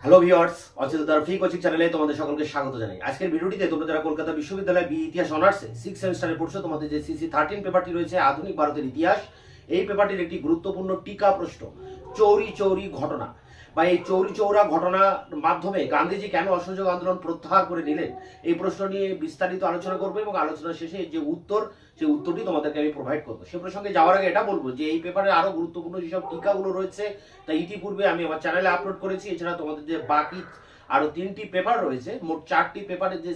Hello viewers, অচেতনতার free coaching চ্যানেলে তোমাদের সকলকে স্বাগত জানাই। আজকের ভিডিওটিতে তোমরা যারা কলকাতা বিশ্ববিদ্যালয় বি ইতিহাস অনার্সে 6 সেমিস্টারে পড়ছো, তোমাদের যে সিসি 13 পেপারটি রয়েছে আধুনিক ভারতের ইতিহাস, এই পেপারটির একটি গুরুত্বপূর্ণ টিকা প্রশ্ন চৌরি চৌরি ঘটনা বা এই চৌরি চৌরা ঘটনার মাধ্যমে গান্ধীজি কেন অসহযোগ আন্দোলন প্রত্যাহার করে নিলেন, এই প্রশ্ন নিয়ে বিস্তারিত আলোচনা করবো এবং আলোচনা শেষে যে সেই উত্তরটি তোমাদেরকে আমি প্রোভাইড করবো। সে প্রসঙ্গে যাওয়ার আগে এটা বলবো যে এই পেপারে আরো গুরুত্বপূর্ণ যেসব টিকাগুলো রয়েছে তা ইতিপূর্বে আমি আমার চ্যানেলে আপলোড করেছি। এছাড়া তোমাদের যে বাকি আরো 3টি পেপার রয়েছে, মোট 4টি পেপারের যে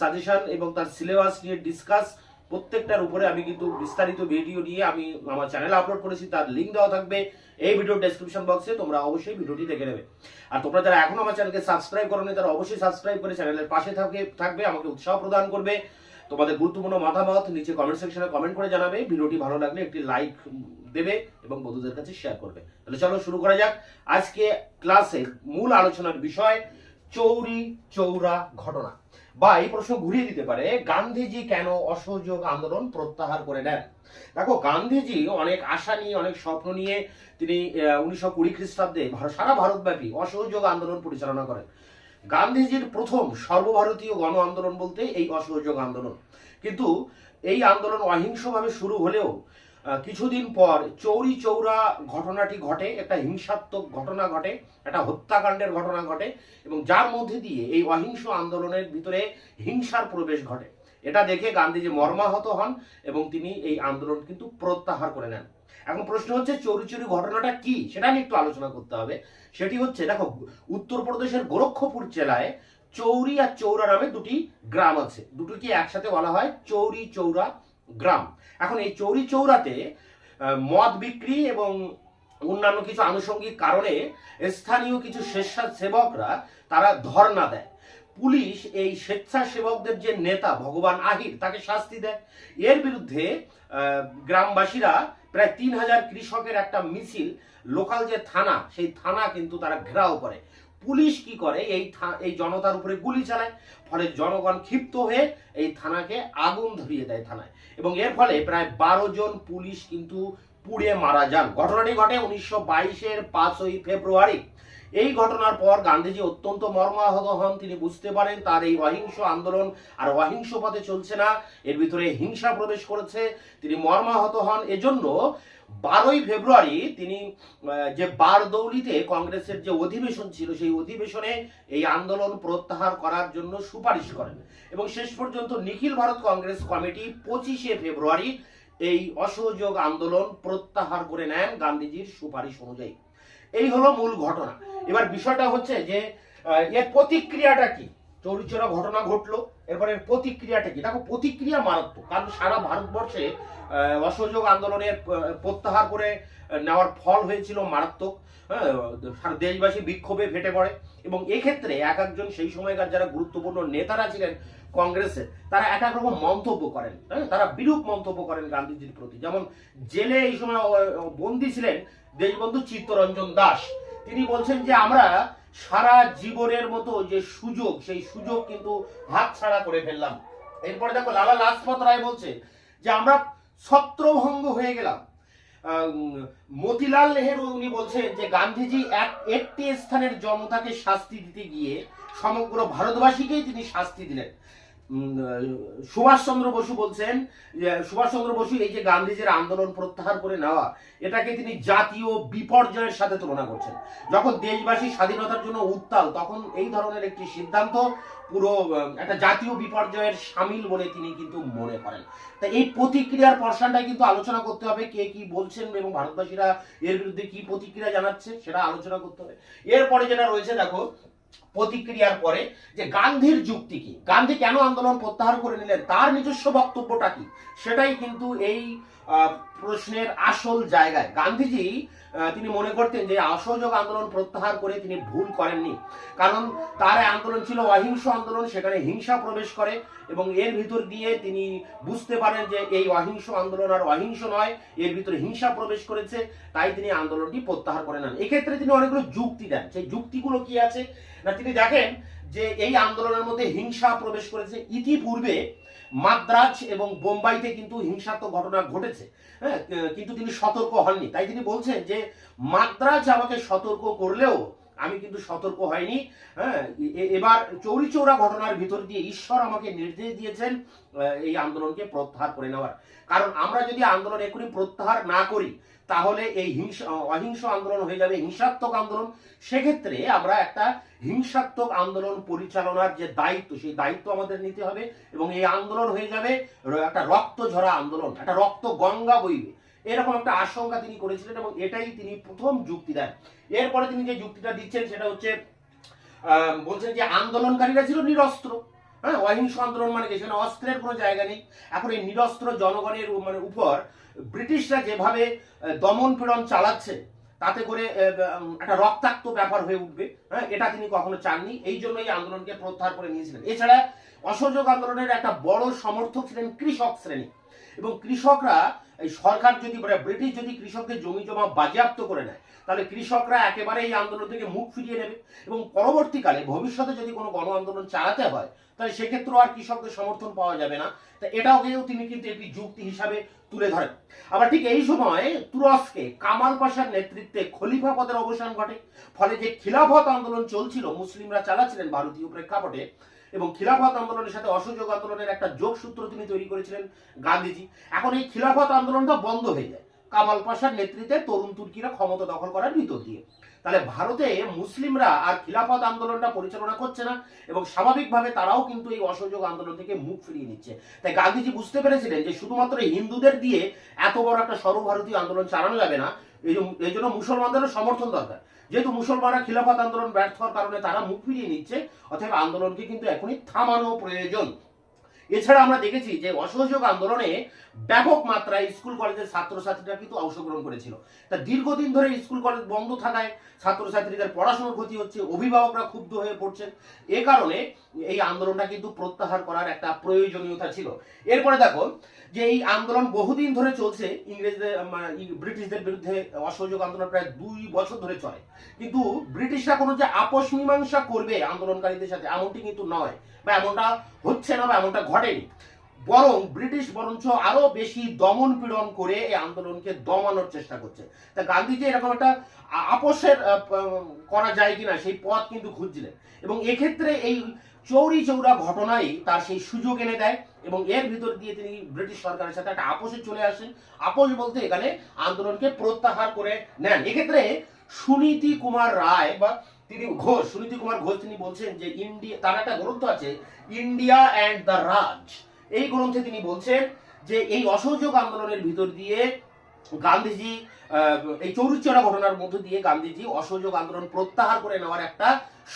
সাজেশন এবং তার সিলেবাস নিয়ে ডিসকাস, প্রত্যেকটার উপরে আমি কিন্তু বিস্তারিত ভিডিও নিয়ে আমি আমার চ্যানেলে আপলোড করেছি। তার লিঙ্ক দেওয়া থাকবে এই ভিডিওর ডেসক্রিপশন বক্সে, তোমরা অবশ্যই ভিডিওটি দেখে নেবে। আর তোমরা যারা এখনো আমার চ্যানেলকে সাবস্ক্রাইব করোনি তারা অবশ্যই সাবস্ক্রাইব করে চ্যানেলের পাশে থাকবে, আমাকে উৎসাহ প্রদান করবে। তোমাদের গুরুত্বপূর্ণ মতামত নিচে কমেন্ট সেকশনে কমেন্ট করে জানাবে। ভিডিওটি ভালো লাগলে একটি লাইক দেবে এবং বন্ধুদের কাছে শেয়ার করবে। তাহলে চলো শুরু করা যাক। আজকে ক্লাসে মূল আলোচনার বিষয় চৌরি চৌরা ঘটনা, বা এই প্রশ্ন ঘুরিয়ে দিতে পারে গান্ধীজি কেন অসহযোগ আন্দোলন প্রত্যাহার করে নেন। দেখো, গান্ধীজি অনেক আশা নিয়ে, অনেক স্বপ্ন নিয়ে তিনি 1920 খ্রিস্টাব্দে সারা ভারতব্যাপী অসহযোগ আন্দোলন পরিচালনা করেন। গান্ধীজির প্রথম সর্বভারতীয় গণ আন্দোলন বলতে এই অসহযোগ আন্দোলন। কিন্তু এই আন্দোলন অহিংসভাবে শুরু হলেও কিছুদিন পর চৌরি চৌরা ঘটনাটি ঘটে, একটা হিংসাত্মক ঘটনা ঘটে, একটা হত্যাকাণ্ডের ঘটনা ঘটে, এবং যার মধ্যে দিয়ে এই অহিংস আন্দোলনের ভিতরে হিংসার প্রবেশ ঘটে। এটা দেখে গান্ধীজি মর্মাহত হন এবং তিনি এই আন্দোলন কিন্তু প্রত্যাহার করে নেন। এখন প্রশ্ন হচ্ছে চৌরি চৌরি ঘটনাটা কি, সেটা নিয়ে একটু আলোচনা করতে হবে। সেটি হচ্ছে, দেখো, উত্তরপ্রদেশের গোরক্ষপুর জেলায় চৌরি আর চৌরা নামে দুটি গ্রাম আছে। দুটোকে একসাথে বলা হয় চৌরি চৌরা গ্রাম। এখন এই চৌরি চৌরাতে মদ বিক্রি এবং অন্যান্য কিছু আনুষঙ্গিক কারণে স্থানীয় কিছু স্বেচ্ছাসেবকরা তারা ধর্ণা দেয়। পুলিশ এই স্বেচ্ছাসেবকদের যে নেতা ভগবান আহির তাকে শাস্তি দেয়। এর বিরুদ্ধে গ্রামবাসীরা প্রায় 3000 কৃষকের একটা মিছিল, লোকাল যে থানা, সেই থানা কিন্তু তারা ঘেরাও করে। পুলিশ কি করে, এই জনতার উপরে গুলি চালায়। ফলে জনগণ ক্ষিপ্ত হয়ে এই থানাকে আগুন ধরিয়ে দেয় থানায়, এবং এর ফলে প্রায় 12 জন পুলিশ কিন্তু পুড়ে মারা যান। ঘটনাটি ঘটে 1922-এর 5ই ফেব্রুয়ারি। এই ঘটনার পর গান্ধীজি অত্যন্ত মর্মাহত হন। তিনি বুঝতে পারেন তার এই অহিংস আন্দোলন আর অহিংস পথে চলছে না, এর ভিতরে হিংসা প্রবেশ করেছে। তিনি মর্মাহত হন। এজন্য 12ই ফেব্রুয়ারি তিনি যে বারদৌলিতে কংগ্রেসের যে অধিবেশন ছিল, সেই অধিবেশনে এই আন্দোলন প্রত্যাহার করার জন্য সুপারিশ করেন, এবং শেষ পর্যন্ত নিখিল ভারত কংগ্রেস কমিটি 25শে ফেব্রুয়ারি এই অসহযোগ আন্দোলন প্রত্যাহার করে নেন গান্ধীজির সুপারিশ অনুযায়ী। এই হলো মূল ঘটনা। এবার বিষয়টা হচ্ছে যে এর প্রতিক্রিয়াটা কি। চৌরি চৌরা ঘটনা ঘটলো, এরপরে প্রতিক্রিয়াটা কি। দেখো, প্রতিক্রিয়া মারাত্মক, কারণ সারা ভারতবর্ষে অসহযোগ আন্দোলনের প্রত্যাহার করে নেওয়ার ফল হয়েছিল মারাত্মক। সারা দেশবাসী বিক্ষোভে ফেটে পড়ে, এবং এক্ষেত্রে এক একজন সেই সময়কার যারা গুরুত্বপূর্ণ নেতারা ছিলেন কংগ্রেসের, তারা এক এক রকম মন্তব্য করেন। তারা বিরূপ মন্তব্য করেন গান্ধীজির প্রতি। যেমন জেলে এই সময় বন্দী ছিলেন দেশবন্ধু চিত্তরঞ্জন দাস। তিনি বলছেন যে আমরা সারা জীবনের মতো যে সুযোগ, সেই সুযোগ কিন্তু হাতছাড়া করে ফেললাম। এরপরে দেখো, লালা লাজপত রায় বলছে যে আমরা ছত্রভঙ্গ হয়ে গেলাম। মতিলাল নেহেরু উনি বলছেন যে গান্ধীজি একটি স্থানের জনতাকে শাস্তি দিতে গিয়ে সমগ্র ভারতবাসীকেই তিনি শাস্তি দিলেন। সুভাষচন্দ্র বসু বলছেন, সুভাষচন্দ্র বসু এই যে গান্ধীজির আন্দোলন প্রত্যাহার করে নেওয়া, এটাকে তিনি জাতীয় বিপর্যয়ের সাথে তুলনা করছেন। যখন দেশবাসী স্বাধীনতার জন্য উত্তাল, তখন এই ধরনের একটি সিদ্ধান্ত পুরো একটা জাতীয় বিপর্যয়ের সামিল বলে তিনি কিন্তু মনে করেন। তাই এই প্রতিক্রিয়ার পর্শনটা কিন্তু আলোচনা করতে হবে, কে কি বলছেন এবং ভারতবাসীরা এর বিরুদ্ধে কি প্রতিক্রিয়া জানাচ্ছে সেটা আলোচনা করতে হবে। এরপরে যেটা রয়েছে, দেখো, প্রতিক্রিয়ার পরে যে গান্ধীর যুক্তি কি, গান্ধী কেন আন্দোলন প্রত্যাহার করে নিলেন, তার নিজস্ব বক্তব্যটা কি, সেটাই কিন্তু এই প্রশ্নের আসল জায়গায়। গান্ধীজি তিনি মনে করতেন যে অসহযোগ আন্দোলন প্রত্যাহার করে তিনি ভুল করেননি, কারণ তার আন্দোলন ছিল অহিংস আন্দোলন, সেখানে হিংসা প্রবেশ করে, এবং এর ভিতর দিয়ে তিনি বুঝতে পারেন যে এই অহিংস আন্দোলন আর অহিংস নয়, এর ভিতরে হিংসা প্রবেশ করেছে, তাই তিনি আন্দোলনটি প্রত্যাহার করে নেন। এক্ষেত্রে তিনি অনেকগুলো যুক্তি দেন। সেই যুক্তিগুলো কি আছে না, তিনি দেখেন যে এই আন্দোলনের মধ্যে হিংসা প্রবেশ করেছে। ইতিপূর্বে মাদ্রাজ এবং বোম্বাইতে কিন্তু হিংসাত্মক ঘটনা ঘটেছে, কিন্তু তিনি সতর্ক হননি। তাই তিনি বলছেন যে মাদ্রাজ আমাকে সতর্ক করলেও আমি কিন্তু সতর্ক হয়নি। হ্যাঁ, এবার চৌরি চৌরা ঘটনার ভিতর দিয়ে ঈশ্বর আমাকে নির্দেশ দিয়েছেন এই আন্দোলনকে প্রত্যাহার করে নেওয়ার। কারণ আমরা যদি আন্দোলন এখনই প্রত্যাহার না করি তাহলে এই অহিংস আন্দোলন হয়ে যাবে হিংসাত্মক আন্দোলন। সেক্ষেত্রে আমরা একটা হিংসাত্মক আন্দোলন পরিচালনার যে দায়িত্ব, সেই দায়িত্ব আমাদের নিতে হবে এবং এই আন্দোলন হয়ে যাবে একটা রক্ত ঝরা আন্দোলন, একটা রক্ত গঙ্গা বইবে, এরকম একটা আশঙ্কা তিনি করেছিলেন এবং এটাই তিনি প্রথম যুক্তি দেন। এরপরে তিনি যে যুক্তিটা দিচ্ছেন সেটা হচ্ছে বলছেন যে আন্দোলনকারীরা ছিল নিরস্ত্র। হ্যাঁ, অহিংস আন্দোলন মানে সেখানে অস্ত্রের কোনো জায়গা নেই। এখন এই নিরস্ত্র জনগণের উপর ব্রিটিশরা যেভাবে দমন পীড়ন চালাচ্ছে তাতে করে একটা রক্তাক্ত ব্যাপার হয়ে উঠবে। হ্যাঁ, এটা তিনি কখনো চাননি, এই জন্য এই আন্দোলনকে প্রত্যাহার করে নিয়েছিলেন। এছাড়া অসহযোগ আন্দোলনের একটা বড় সমর্থক ছিলেন কৃষক শ্রেণী এবং কৃষকরা এই সরকার যদি ব্রিটিশ যদি কৃষকদের জমি জমা বাজেয়াপ্ত করে নেয় তাহলে কৃষকরা একেবারে এই আন্দোলন থেকে মুখ ফিরিয়ে নেবে এবং পরবর্তীকালে ভবিষ্যতে যদি কোনো গণ আন্দোলন চালাতে হয় তাহলে সেক্ষেত্রেও আর কৃষকদের সমর্থন পাওয়া যাবে না। তা এটাকেও তিনি কিন্তু একটি যুক্তি হিসাবে তুলে ধরেন। আবার ঠিক এই সময় তুরস্কে কামাল পাশার নেতৃত্বে খলিফা পদের অবসান ঘটে। ফলে যে খিলাফত আন্দোলন চলছিল, মুসলিমরা চালাচ্ছিলেন ভারতীয় প্রেক্ষাপটে, এবং খিলাফত আন্দোলনের সাথে অসহযোগ আন্দোলনের একটা যোগসূত্র তিনি তৈরি করেছিলেন গান্ধীজি। এখন এই খিলাফত আন্দোলনটা বন্ধ হয়ে যায় কামাল পাশার নেতৃত্বে তরুণ তুর্কিরা ক্ষমতা দখল করার ভিতর দিয়ে। তাহলে ভারতে মুসলিমরা আর খিলাফত আন্দোলনটা পরিচালনা করছে না এবং স্বাভাবিকভাবে তারাও কিন্তু এই অসহযোগ আন্দোলন থেকে মুখ ফিরিয়ে নিচ্ছে। তাই গান্ধীজি বুঝতে পেরেছিলেন যে শুধুমাত্র হিন্দুদের দিয়ে এত বড় একটা সর্বভারতীয় আন্দোলন চালানো যাবে না, এই জন্য মুসলমানদেরও সমর্থন দরকার। যেহেতু মুসলমানরা খিলাফত আন্দোলন ব্যর্থ হওয়ার কারণে তারা মুখ ফিরিয়ে নিচ্ছে, অতএব আন্দোলনকে কিন্তু এখনই থামানো প্রয়োজন। এছাড়া আমরা দেখেছি যে অসহযোগ আন্দোলনে ব্যাপক মাত্রায় স্কুল কলেজের ছাত্রছাত্রীরা কিন্তু অংশগ্রহণ করেছিল। তা দীর্ঘদিন ধরে স্কুল কলেজ বন্ধ থাকায় ছাত্রছাত্রীদের পড়াশোনার ক্ষতি হচ্ছে, অভিভাবকরা ক্ষুব্ধ হয়ে পড়ছেন। এ কারণে এই আন্দোলনটা কিন্তু প্রত্যাহার করার একটা প্রয়োজনীয়তা ছিল। এরপরে দেখো যে এই আন্দোলন বহুদিন ধরে চলছে, ইংরেজদের ব্রিটিশদের বিরুদ্ধে অসহযোগ আন্দোলন প্রায় 2 বছর ধরে চলে, কিন্তু ব্রিটিশরা কোনো যে আপোষ মীমাংসা করবে আন্দোলনকারীদের সাথে এমনটি কিন্তু নয়, বা এমনটা হচ্ছে না, বা এমনটা ঘটেনি। বরং ব্রিটিশ বরঞ্চ আরো বেশি দমন পীড়ন করে এই আন্দোলনকে দমানোর চেষ্টা করছে। তা গান্ধীজি এরকম একটা আপোষের করা যায় কিনা সেই পথ কিন্তু খুঁজছিলেন এবং এক্ষেত্রে এই চৌরি চৌরা ঘটনাই তার সেই সুযোগ এনে দেয় এবং এর ভিতর দিয়ে তিনি ব্রিটিশ সরকারের সাথে একটা আপোষে চলে আসেন। আপোষ বলতে এখানে আন্দোলনকে প্রত্যাহার করে নেন। এক্ষেত্রে সুনীতি কুমার রায় বা তিনি ঘোষ, সুনীতি কুমার ঘোষ, তিনি বলছেন যে ইন্ডিয়া, তার একটা গ্রন্থ আছে ইন্ডিয়া অ্যান্ড দ্য রাজ। এই গ্রন্থে তিনি বলছেন যে এই অসহযোগ আন্দোলনের ভিতর দিয়ে গান্ধীজি এই চৌরিচৌরা ঘটনার মধ্য দিয়ে গান্ধীজি অসহযোগ আন্দোলন প্রত্যাহার করে নেওয়ার একটা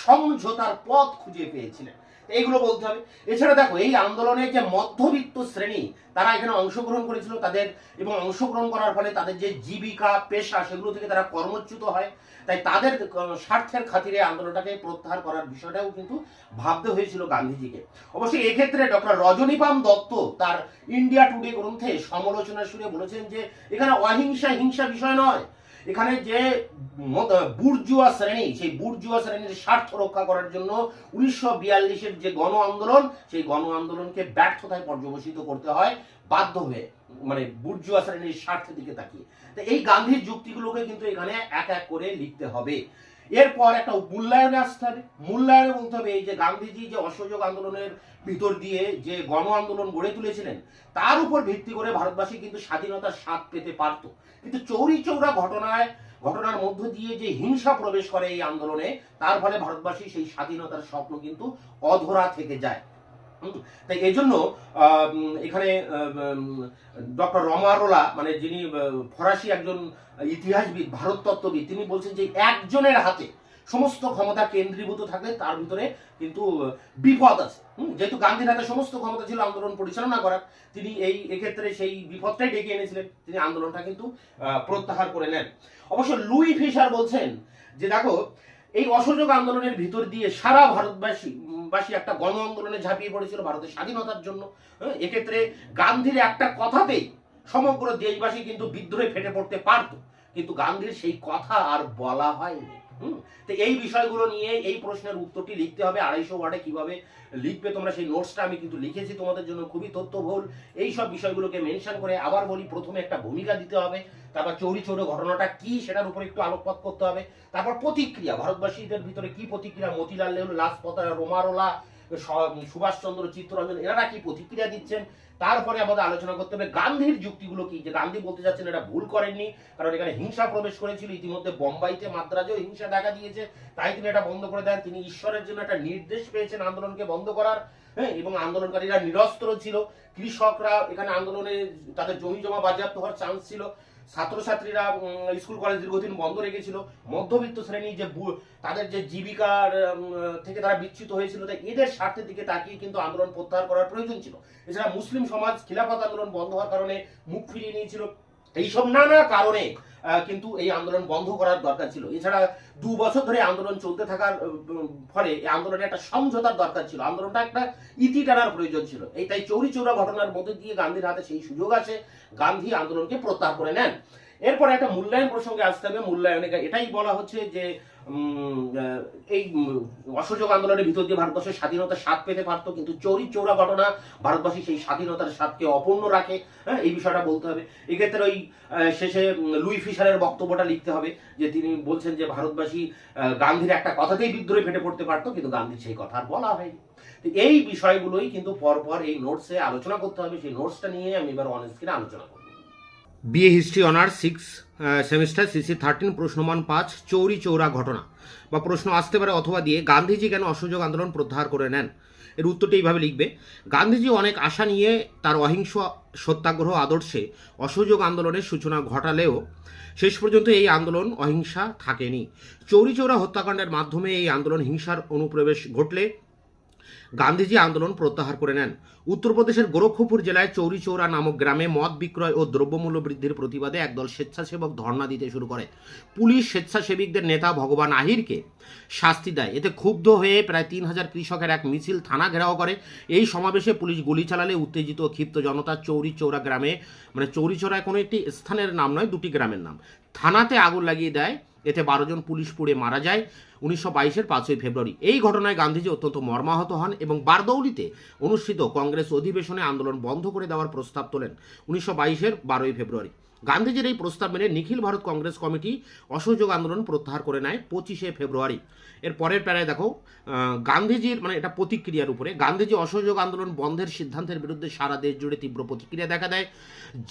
সমঝোতার পথ খুঁজে পেয়েছিলেন। এইগুলো বলতে হবে। এছাড়া দেখো এই আন্দোলনের যে মধ্যবিত্ত শ্রেণী তারা এখানে অংশগ্রহণ করেছিল, তাদের এবং অংশগ্রহণ করার ফলে তাদের যে জীবিকা পেশা সেগুলো থেকে তারা কর্মচ্যুত হয়। তাই তাদের স্বার্থের খাতিরে আন্দোলনটাকে প্রত্যাহার করার বিষয়টাও কিন্তু ভাবতে হয়েছিল গান্ধীজিকে। অবশ্যই এক্ষেত্রে ডক্টর রজনীপাম দত্ত তার ইন্ডিয়া টুডে গ্রন্থে সমালোচনা শুনে বলেছেন যে এখানে অহিংসা হিংসা বিষয় নয়, এখানে যে বুর্জুয়া শ্রেণী, সেই বুর্জুয়া শ্রেণীর স্বার্থ রক্ষা করার জন্য 1942-এর যে গণ আন্দোলন, সেই গণ আন্দোলনকে ব্যর্থতায় পর্যবসিত করতে হয় বাধ্য হয়ে, মানে বুর্জুয়া শ্রেণীর স্বার্থের দিকে তাকিয়ে। তো এই গান্ধীর যুক্তিগুলোকে কিন্তু এখানে এক এক করে লিখতে হবে। এরপর একটা মূল্যায়নে আসতে হবে। মূল্যায়নে বলতে হবে এই যে গান্ধীজি যে অসহযোগ আন্দোলনের ভিতর দিয়ে যে গণ আন্দোলন গড়ে তুলেছিলেন তার উপর ভিত্তি করে ভারতবাসী কিন্তু স্বাধীনতার স্বাদ পেতে পারত, কিন্তু চৌরি চৌরা ঘটনার মধ্য দিয়ে যে হিংসা প্রবেশ করে এই আন্দোলনে, তার ফলে ভারতবাসী সেই স্বাধীনতার স্বপ্ন কিন্তু অধরা থেকে যায়। তাই এই জন্য এখানে ডক্টর রমারোলা, মানে যিনি ফরাসি একজন ইতিহাসবিদ, ভারততত্ত্ববিদ, তিনি বলছেন যে একজনের হাতে সমস্ত ক্ষমতা কেন্দ্রীভূত থাকলে তার ভিতরে কিন্তু বিপদ আছে। যেহেতু গান্ধীর হাতে সমস্ত ক্ষমতা ছিল আন্দোলন পরিচালনা করার, তিনি এক্ষেত্রে সেই বিপদটাই ডেকে এনেছিলেন, তিনি আন্দোলনটা কিন্তু প্রত্যাহার করে নেন। অবশ্য লুই ফিশার বলছেন যে দেখো এই অসহযোগ আন্দোলনের ভিতর দিয়ে সারা ভারতবাসী একটা গণ আন্দোলনে ঝাঁপিয়ে পড়েছিল ভারতের স্বাধীনতার জন্য। এক্ষেত্রে গান্ধীর একটা কথাতেই সমগ্র দেশবাসী কিন্তু বিদ্রোহে ফেটে পড়তে পারত, কিন্তু গান্ধীর সেই কথা আর বলা হয়নি। তো এই বিষয়গুলো নিয়ে এই প্রশ্নের উত্তরটি লিখতে হবে 250 ওয়ার্ডে। কিভাবে লিখবে তোমরা সেই নোটসটা আমি কিন্তু লিখেছি তোমাদের জন্য, খুবই তথ্যবহুল। এই সব বিষয়গুলোকে মেনশন করে আবার বলি, প্রথমে একটা ভূমিকা দিতে হবে, তারপর চৌরি চৌরা ঘটনাটা কি সেটার উপর একটু আলোকপাত করতে হবে, তারপর প্রতিক্রিয়া, ভারতবাসীদের ভিতরে কি প্রতিক্রিয়া, মতিলাল নেহরু, লাজপত রায়, রোমারোলা, সুভাষচন্দ্র, চিত্তরঞ্জন, এনারা কি প্রতিক্রিয়া দিচ্ছেন। তারপরে আমাদের আলোচনা করতে হবে গান্ধীর যুক্তিগুলো কি, যে গান্ধী বলতে যাচ্ছেন এটা ভুল করেননি, কারণ এখানে হিংসা প্রবেশ করেছিল, ইতিমধ্যে বোম্বাইতে, মাদ্রাজেও হিংসা দেখা দিয়েছে, তাই তিনি এটা বন্ধ করে দেন। তিনি ঈশ্বরের জন্য একটা নির্দেশ পেয়েছেন আন্দোলনকে বন্ধ করার, হ্যাঁ, এবং আন্দোলনকারীরা নিরস্ত্র ছিল, কৃষকরা এখানে আন্দোলনে তাদের জমি জমা বাজেয়াপ্ত হওয়ার চান্স ছিল, ছাত্রছাত্রীরা স্কুল কলেজ দীর্ঘদিন বন্ধ রেখেছিল, মধ্যবিত্ত শ্রেণী যে তাদের যে জীবিকার থেকে তারা বিচ্যুত হয়েছিল, তাই এদের স্বার্থের দিকে তাকিয়ে কিন্তু আন্দোলন প্রত্যাহার করার প্রয়োজন ছিল। এছাড়া মুসলিম সমাজ খিলাফত আন্দোলন বন্ধ হওয়ার কারণে মুখ ফিরিয়ে নিয়েছিল, এইসব নানা কারণে কিন্তু এই আন্দোলন বন্ধ করার দরকার ছিল। এছাড়া 2 বছর ধরে আন্দোলন চলতে থাকার ফলে এই আন্দোলনে একটা সমঝোতার দরকার ছিল, আন্দোলনটা একটা ইতি টানার প্রয়োজন ছিল। এই তাই চৌরি চৌরা ঘটনার মধ্যে দিয়ে গান্ধীর হাতে সেই সুযোগ আছে, গান্ধী আন্দোলনকে প্রত্যাহার করে নেন। এরপরে একটা মূল্যায়ন প্রসঙ্গে আসতে হবে। মূল্যায়নে এটাই বলা হচ্ছে যে এই অসহযোগ আন্দোলনের ভিতর দিয়ে ভারতবর্ষের স্বাধীনতার স্বাদ পেতে পারতো, কিন্তু চৌরি চৌরা ঘটনা ভারতবাসী সেই স্বাধীনতার স্বাদকে অপূর্ণ রাখে, হ্যাঁ, এই বিষয়টা বলতে হবে। এক্ষেত্রে ওই শেষে লুই ফিশারের বক্তব্যটা লিখতে হবে, যে তিনি বলছেন যে ভারতবাসী গান্ধীর একটা কথাতেই বিদ্রোহে ফেটে পড়তে পারতো, কিন্তু গান্ধীর সেই কথা আর বলা হয়নি। এই বিষয়গুলোই কিন্তু পরপর এই নোটসে আলোচনা করতে হবে। সেই নোটসটা নিয়ে আমি এবার অন স্ক্রিনে আলোচনা করব। BA history honours 6 semester CC 13 প্রশ্নমান 5 চৌরি চৌরা ঘটনা বা প্রশ্ন আসতে পারে অথবা দিয়ে গান্ধীজি কেন অসহযোগ আন্দোলন প্রত্যাহার করে নেন। এর উত্তরটি এইভাবে লিখবে, গান্ধীজি অনেক আশা নিয়ে তার অহিংস সত্যাগ্রহ আদর্শে অসহযোগ আন্দোলনের সূচনা ঘটালেও শেষ পর্যন্ত এই আন্দোলন অহিংসা থাকেনি। চৌরি চৌরা হত্যাকাণ্ডের মাধ্যমে এই আন্দোলন হিংসার অনুপ্রবেশ ঘটলে গান্ধীজি আন্দোলন প্রত্যাহার করে নেন। উত্তরপ্রদেশের গোরক্ষপুর জেলায় চৌরি চৌরা নামক গ্রামে মদ বিক্রয় ও দ্রব্যমূল্য বৃদ্ধির প্রতিবাদে একদল স্বেচ্ছাসেবক ধর্ণা দিতে শুরু করে। পুলিশ স্বেচ্ছাসেবিকদের নেতা ভগবান আহিরকে শাস্তি দেয়। এতে ক্ষুব্ধ হয়ে প্রায় 3000 কৃষকের এক মিছিল থানা ঘেরাও করে। এই সমাবেশে পুলিশ গুলি চালালে উত্তেজিত ও ক্ষিপ্ত জনতা চৌরি চৌরা গ্রামে, মানে চৌরি চৌরায় কোনো একটি স্থানের নাম নয়, 2টি গ্রামের নাম, থানাতে আগুন লাগিয়ে দেয়। এতে 12 জন পুলিশ পুড়ে মারা যায় 1922-এর 5ই ফেব্রুয়ারি। এই ঘটনায় গান্ধীজি অত্যন্ত মর্মাহত হন এবং বারদৌলিতে অনুষ্ঠিত কংগ্রেস অধিবেশনে আন্দোলন বন্ধ করে দেওয়ার প্রস্তাব তোলেন 1922-এর 12ই ফেব্রুয়ারি। গান্ধীজির এই প্রস্তাব মেনে নিখিল ভারত কংগ্রেস কমিটি অসহযোগ আন্দোলন প্রত্যাহার করে নেয় 25শে ফেব্রুয়ারি। এর পরের প্যারায় দেখো, গান্ধীজির, মানে এটা প্রতিক্রিয়ার উপরে, গান্ধীজি অসহযোগ আন্দোলন বন্ধের সিদ্ধান্তের বিরুদ্ধে সারা দেশ জুড়ে তীব্র প্রতিক্রিয়া দেখা দেয়।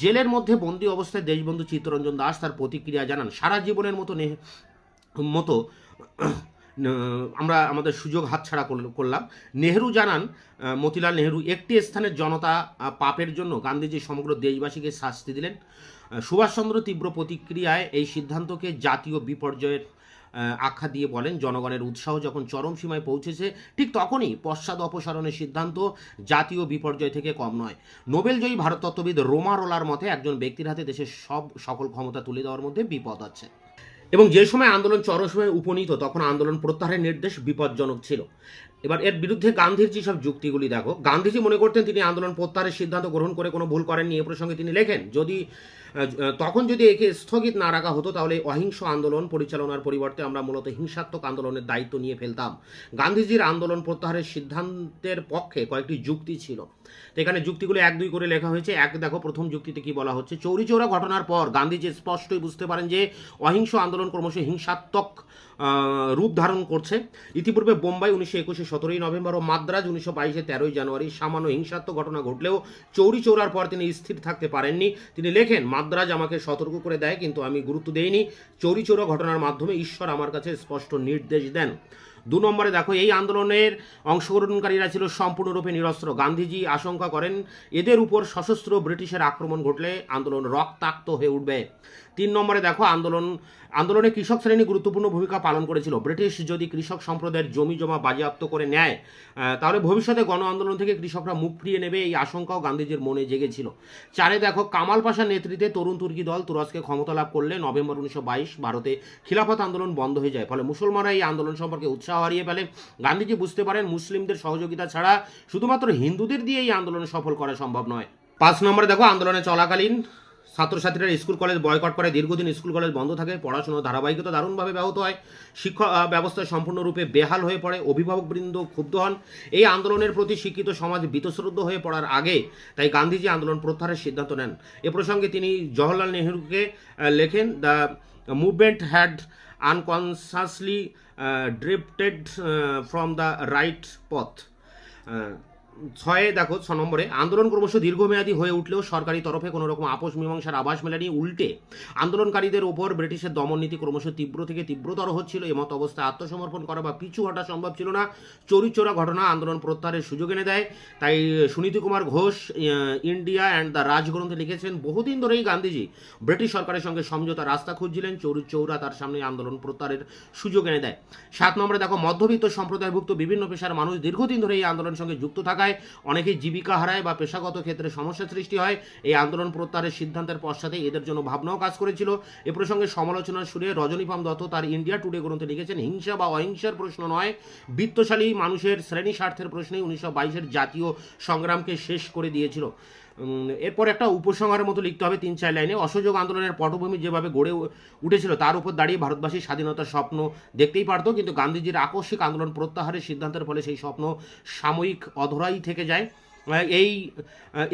জেলের মধ্যে বন্দী অবস্থায় দেশবন্ধু চিত্তরঞ্জন দাস তার প্রতিক্রিয়া জানান। সারা জীবনের মতো আমরা আমাদের সুযোগ হাতছাড়া করলাম। নেহরু জানান, মতিলাল নেহরু, একটি স্থানের জনতা পাপের জন্য গান্ধীজি সমগ্র দেশবাসীকে শাস্তি দিলেন। সুভাষচন্দ্র তীব্র প্রতিক্রিয়ায় এই সিদ্ধান্তকে জাতীয় বিপর্যয়ের আখ্যা দিয়ে বলেন, জনগণের উৎসাহ যখন চরম সীমায় পৌঁছেছে ঠিক তখনই পশ্চাৎ অপসারণের সিদ্ধান্ত জাতীয় বিপর্যয় থেকে কম নয়। নোবেলজয়ী ভারততত্ত্ববিদ রোমারোলার মতে একজন ব্যক্তির হাতে দেশের সকল ক্ষমতা তুলে দেওয়ার মধ্যে বিপদ আছে, এবং যে সময় আন্দোলন চরম সময়ে উপনীত তখন আন্দোলন প্রত্যাহারের নির্দেশ বিপজ্জনক ছিল। এবার এর বিরুদ্ধে গান্ধীর যেসব যুক্তিগুলি দেখো, গান্ধীজি মনে করতেন তিনি আন্দোলন প্রত্যাহারের সিদ্ধান্ত গ্রহণ করে কোনো ভুল করেননি। এ প্রসঙ্গে তিনি লেখেন, তখন যদি একে স্থগিত না রাখা হতো তাহলে অহিংস আন্দোলন পরিচালনার পরিবর্তে আমরা মূলত হিংসাত্মক আন্দোলনের দায়িত্ব নিয়ে ফেলতাম। গান্ধীজির আন্দোলন প্রত্যাহারের সিদ্ধান্তের পক্ষে কয়েকটি যুক্তি ছিল, তো এখানে যুক্তিগুলো 1-2 করে লেখা হয়েছে। দেখো, প্রথম যুক্তিতে কি বলা হচ্ছে, চৌরি চৌরা ঘটনার পর গান্ধীজি স্পষ্টই বুঝতে পারেন যে অহিংস আন্দোলন ক্রমশ হিংসাত্মক রূপ ধারণ করছে। ইতিপূর্বে বোম্বাই 1921-এ 17ই নভেম্বর ও মাদ্রাজ 1922-এ 13ই জানুয়ারি সামান্য হিংসাত্মক ঘটনা ঘটলেও চৌরি চৌরার পর তিনি স্থির থাকতে পারেননি। তিনি লেখেন, মাদ্রাজ আমাকে সতর্ক করে দেয় কিন্তু আমি গুরুত্ব দেইনি। চৌরি চৌরা ঘটনার মাধ্যমে ঈশ্বর আমার কাছে স্পষ্ট নির্দেশ দেন। 2 নম্বরে দেখো, এই আন্দোলনের অংশগ্রহণকারীরা ছিল সম্পূর্ণরূপে নিরস্ত্র। গান্ধীজি আশঙ্কা করেন এদের উপর সশস্ত্র ব্রিটিশের আক্রমণ ঘটলে আন্দোলন রক্তাক্ত হয়ে উঠবে। 3 নম্বরে দেখো, আন্দোলনে কৃষক শ্রেণী গুরুত্বপূর্ণ ভূমিকা পালন করেছিল। ব্রিটিশ যদি কৃষক সম্প্রদায়ের জমি জমা বাজেয়াপ্ত করে নেয় তাহলে ভবিষ্যতে গণ আন্দোলন থেকে কৃষকরা মুখ ফিরিয়ে নেবে, এই আশঙ্কাও গান্ধীজির মনে জেগেছিল। 4-এ দেখো, কামাল পাশার নেতৃত্বে তরুণ তুর্কি দল তুরস্কে ক্ষমতা লাভ করলে নভেম্বর 1922 ভারতে খিলাফত আন্দোলন বন্ধ হয়ে যায়। ফলে মুসলমানরা এই আন্দোলন সম্পর্কে উৎসাহ হারিয়ে ফেলে। গান্ধীজি বুঝতে পারেন মুসলিমদের সহযোগিতা ছাড়া শুধুমাত্র হিন্দুদের দিয়ে এই আন্দোলন সফল করা সম্ভব নয়। 5 নম্বরে দেখো, আন্দোলনে চলাকালীন ছাত্রছাত্রীরা স্কুল কলেজ বয়কট করে, দীর্ঘদিন স্কুল কলেজ বন্ধ থাকে, পড়াশোনার ধারাবাহিকতা দারুণভাবে ব্যাহত হয়, শিক্ষা ব্যবস্থা সম্পূর্ণরূপে বেহাল হয়ে পড়ে, অভিভাবকবৃন্দ ক্ষুব্ধ হন। এই আন্দোলনের প্রতি শিক্ষিত সমাজ বীতশ্রদ্ধ হয়ে পড়ার আগে তাই গান্ধীজি আন্দোলন প্রত্যাহারের সিদ্ধান্ত নেন। এ প্রসঙ্গে তিনি জওহরলাল নেহরুকে লেখেন, the movement had unconsciously drifted from the right পথ। ছয়ে দেখো 6 নম্বরে, আন্দোলন ক্রমশ দীর্ঘমেয়াদী হয়ে উঠলেও সরকারি তরফে কোনো রকম আপোষ মীমাংসার আভাস মেলেনি। উল্টে আন্দোলনকারীদের ওপর ব্রিটিশের দমন নীতি ক্রমশ তীব্র থেকে তীব্রতর হচ্ছিল। এমত অবস্থায় আত্মসমর্পণ করা বা পিছু হটা সম্ভব ছিল না। চৌরিচৌরা ঘটনা আন্দোলন প্রত্যাহারের সুযোগ এনে দেয়। তাই Suniti Kumar Ghosh India and the রাজগ্রন্থে লিখেছেন, বহুদিন ধরেই গান্ধীজি ব্রিটিশ সরকারের সঙ্গে সমঝোতার রাস্তা খুঁজছিলেন, চৌরিচৌরা তার সামনে আন্দোলন প্রত্যাহারের সুযোগ এনে দেয়। 7 নম্বরে দেখো, মধ্যবিত্ত সম্প্রদায়ভুক্ত বিভিন্ন পেশার মানুষ দীর্ঘদিন ধরে এই আন্দোলনের সঙ্গে যুক্ত থাকায় অনেকেই জীবিকা হারায় বা পেশাগত ক্ষেত্রে সমস্যা সৃষ্টি হয়। এই আন্দোলন প্রত্যাহারের সিদ্ধান্তের পশ্চাতে এদের জন্য ভাবনাও কাজ করেছিল। এ প্রসঙ্গে সমালোচনার সুরে রজনীপাম দত্ত তার ইন্ডিয়া টুডে গ্রন্থে লিখেছেন, হিংসা বা অহিংসার প্রশ্ন নয়, বিত্তশালী মানুষের শ্রেণী স্বার্থের প্রশ্নেই 1922-এর জাতীয় সংগ্রামকে শেষ করে দিয়েছিল। এরপর একটা উপসংহারের মতো লিখতে হবে 3-4 লাইনে। অসহযোগ আন্দোলনের পটভূমি যেভাবে গড়ে উঠেছিল তার উপর দাঁড়িয়ে ভারতবাসীর স্বাধীনতার স্বপ্ন দেখতেই পারত, কিন্তু গান্ধীজির আকস্মিক আন্দোলন প্রত্যাহারের সিদ্ধান্তের ফলে সেই স্বপ্ন সাময়িক অধরাই থেকে যায়।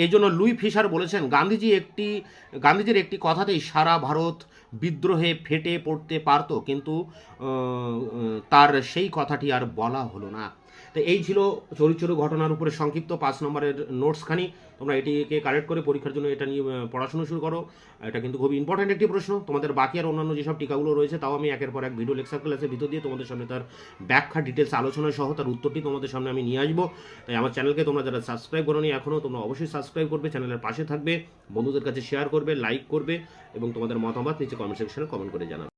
এই জন্য লুই ফিশার বলেছেন, গান্ধীজির একটি কথাতেই সারা ভারত বিদ্রোহে ফেটে পড়তে পারত, কিন্তু তার সেই কথাটি আর বলা হলো না। তো এই ছিল চৌরিচৌরা ঘটনার উপরে সংক্ষিপ্ত 5 নম্বরের নোটসখানি। তোমরা এটিকে কালেক্ট করে পরীক্ষার জন্য এটা নিয়ে পড়াশোনা শুরু করো। এটা কিন্তু খুব ইম্পর্ট্যান্ট একটি প্রশ্ন। তোমাদের বাকি আর অন্যান্য যেসব টিকাগুলো রয়েছে তাও আমি একের পর এক ভিডিও লেকচার ক্লাসের ভিতর দিয়ে তোমাদের সামনে তার ব্যাখ্যা, ডিটেলস আলোচনা সহ তার উত্তরটি তোমাদের সামনে আমি নিয়ে আসবো। তাই আমার চ্যানেলকে তোমরা যারা সাবস্ক্রাইব করোনি এখনও, তোমরা অবশ্যই সাবস্ক্রাইব করবে, চ্যানেলের পাশে থাকবে, বন্ধুদের কাছে শেয়ার করবে, লাইক করবে এবং তোমাদের মতামত নিচে কমেন্ট সেকশনে কমেন্ট করে জানাবে।